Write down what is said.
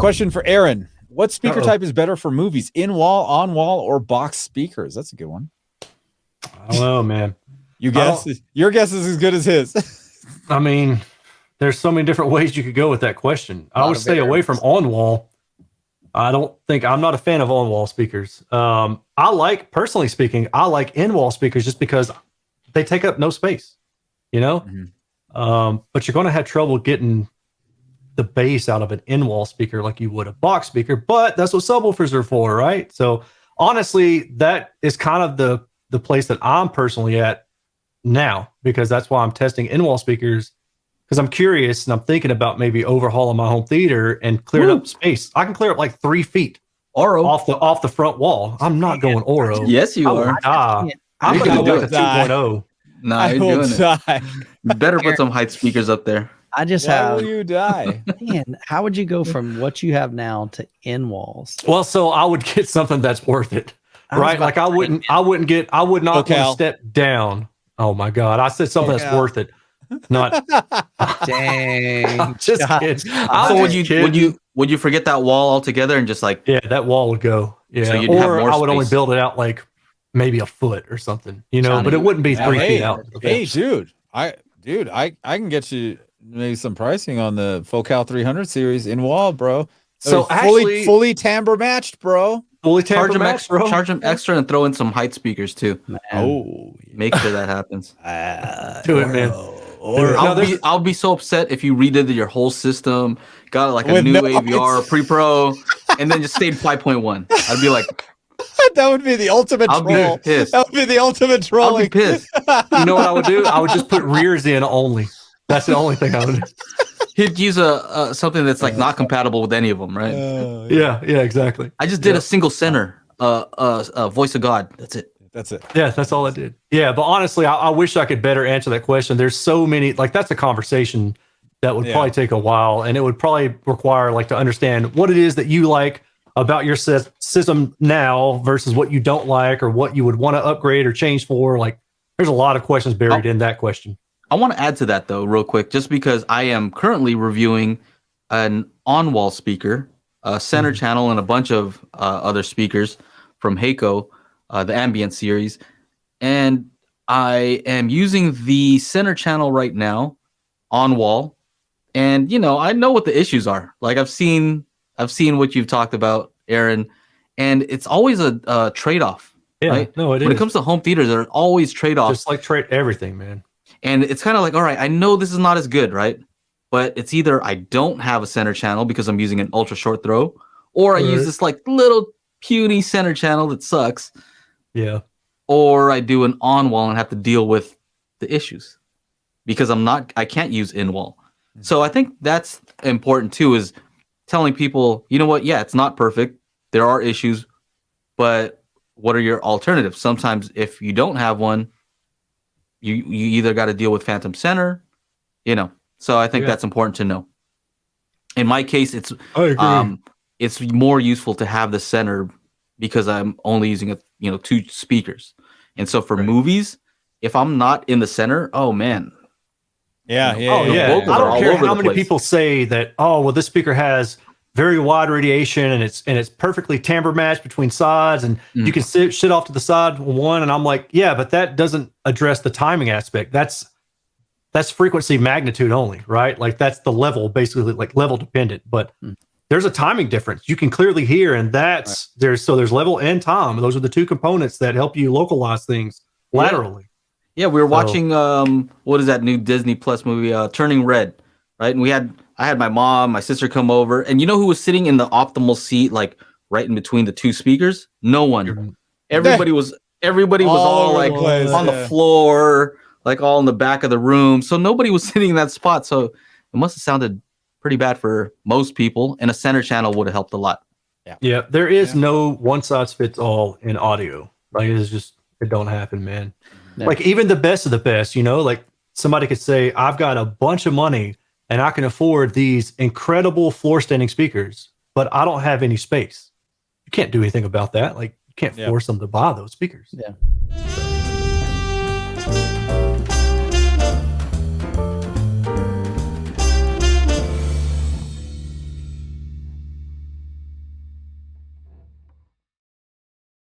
Question for Aaron. What speaker Uh-oh. type is better for movies? In-wall, on-wall, or box speakers? That's a good one. I don't know, man. Your guess is as good as his. I mean, there's so many different ways you could go with that question. I would stay away from on-wall. I'm not a fan of on-wall speakers. Personally speaking, I like in-wall speakers just because they take up no space, you know? Mm-hmm. But you're going to have trouble getting the bass out of an in-wall speaker like you would a box speaker, but that's what subwoofers are for, right? So honestly, that is kind of the place that I'm personally at now, because that's why I'm testing in-wall speakers, because I'm curious and I'm thinking about maybe overhauling my home theater and clearing up space. I can clear up like 3 feet Oro off the front wall. I'm not going Oro. Yes, you are. I'm going to go back to 2.0. No, I you're will doing die. it. You better put some height speakers up there. I just Why have. will you die? Man, how would you go from what you have now to in walls? Well, so I would get something that's worth it, right? Like I would not want to step down. Oh my God. I said something that's worth it. Not dang. Just kidding. So would you forget that wall altogether and just like, yeah, that wall would go. Yeah. So you'd have or more I would only space. build it out like maybe a foot or something, you know, but it wouldn't be 3 feet out. Hey, dude, I can get you maybe some pricing on the Focal 300 series in wall, bro. So fully timbre matched, bro. Fully timbre matched, bro. Charge them extra and throw in some height speakers too. Man. Oh, Make sure that happens. Do it, man. Or I'll be so upset if you redid your whole system, got like a With new no AVR pre-pro, and then just stayed 5.1. I'd be like, that would be the ultimate I'll troll. be pissed. That would be the ultimate trolling. I'll be pissed. You know what I would do? I would just put rears in only. That's the only thing I would do. He'd use a something that's like not compatible with any of them, right? Yeah, exactly. I just did a single center, voice of God. That's it. That's it. Yeah, that's all I did. Yeah, but honestly, I wish I could better answer that question. There's so many, like that's a conversation that would probably take a while, and it would probably require like to understand what it is that you like about your system now versus what you don't like or what you would want to upgrade or change for. Like, there's a lot of questions buried in that question. I want to add to that though, real quick, just because I am currently reviewing an on-wall speaker, a center channel, and a bunch of other speakers from Heiko, the ambient series, and I am using the center channel right now on wall, and you know I know what the issues are. Like I've seen what you've talked about, Aaron, and it's always a trade-off. Yeah, right? No, when it comes to home theaters, there are always trade-offs. Just like trade everything, man. And it's kind of like, all right, I know this is not as good, right? But it's either I don't have a center channel because I'm using an ultra short throw, or I use this like little puny center channel that sucks. Yeah. Or I do an on wall and have to deal with the issues because I can't use in wall. So I think that's important too, is telling people, you know what? Yeah, it's not perfect. There are issues, but what are your alternatives? Sometimes if you don't have one, you either got to deal with phantom center, you know. So I think that's important to know. In my case, it's more useful to have the center because I'm only using 2 speakers. And so for movies, if I'm not in the center, oh man. Yeah. I don't care how many people say that, oh, well, this speaker has very wide radiation and it's perfectly timbre matched between sides and you can sit off to the side one. And I'm like, yeah, but that doesn't address the timing aspect. That's frequency magnitude only, right? Like that's the level, basically like level dependent, but there's a timing difference. You can clearly hear, and there's level and time. Those are the 2 components that help you localize things laterally. Yeah, we were watching what is that new Disney Plus movie, Turning Red, right? And I had my mom, my sister come over, and you know who was sitting in the optimal seat, like right in between the 2 speakers? No one. Everybody was all like on the floor, like all in the back of the room. So nobody was sitting in that spot. So it must have sounded pretty bad for most people, and a center channel would have helped a lot. Yeah, there is no one size fits all in audio. Like it don't happen, man. Yeah. Like even the best of the best, like somebody could say, I've got a bunch of money and I can afford these incredible floor standing speakers, but I don't have any space. You can't do anything about that. Like you can't force them to buy those speakers. Yeah.